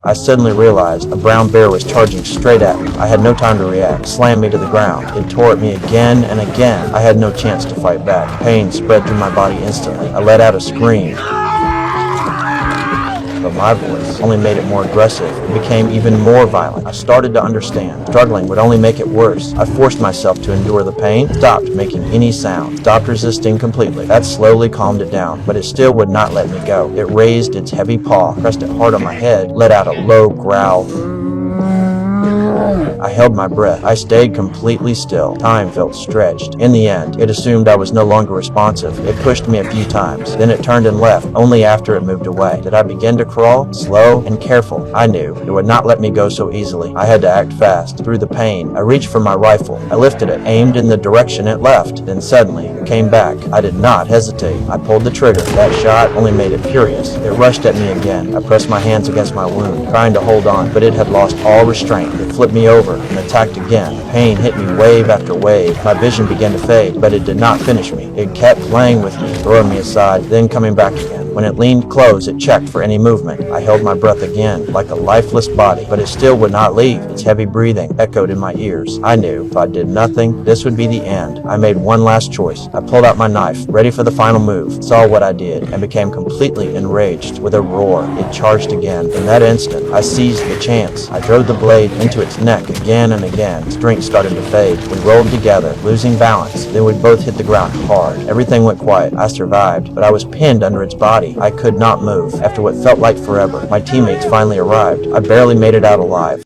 I suddenly realized a brown bear was charging straight at me. I had no time to react. It slammed me to the ground. It tore at me again and again. I had no chance to fight back. Pain spread through my body instantly. I let out a scream, but my voice only made it more aggressive. It became even more violent. I started to understand. Struggling would only make it worse. I forced myself to endure the pain, stopped making any sound, stopped resisting completely. That slowly calmed it down, but it still would not let me go. It raised its heavy paw, pressed it hard on my head, let out a low growl. I held my breath. I stayed completely still. Time felt stretched. In the end, it assumed I was no longer responsive. It pushed me a few times. Then it turned and left, only after it moved away. Did I begin to crawl? Slow and careful. I knew it would not let me go so easily. I had to act fast. Through the pain, I reached for my rifle. I lifted it, aimed in the direction it left. Then suddenly, it came back. I did not hesitate. I pulled the trigger. That shot only made it furious. It rushed at me again. I pressed my hands against my wound, trying to hold on, but it had lost all restraint. It flipped me over and attacked again. Pain hit me wave after wave. My vision began to fade, but it did not finish me. It kept playing with me, throwing me aside, then coming back again. When it leaned close, it checked for any movement. I held my breath again, like a lifeless body, but it still would not leave. Its heavy breathing echoed in my ears. I knew if I did nothing, this would be the end. I made one last choice. I pulled out my knife, ready for the final move, saw what I did, and became completely enraged. With a roar, it charged again. In that instant, I seized the chance. I drove the blade into its neck again and again. Strength started to fade. We rolled together, losing balance. Then we both hit the ground hard. Everything went quiet. I survived, but I was pinned under its body. I could not move. After what felt like forever, my teammates finally arrived. I barely made it out alive.